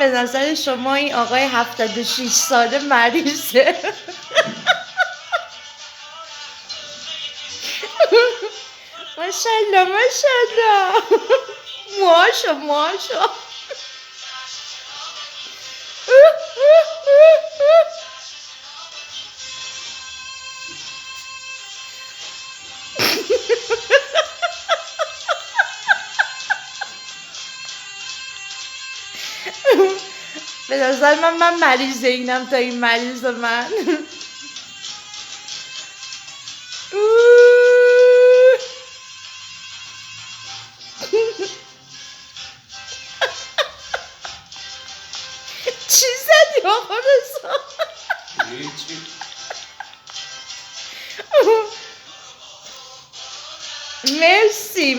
به نظر شما این آقای 76 ساله مریضه؟ ماشالله ماشالله، موهاشو به نظر من مریض اینم تا این مریض من. چی زدی آقا رضا؟ مرسی.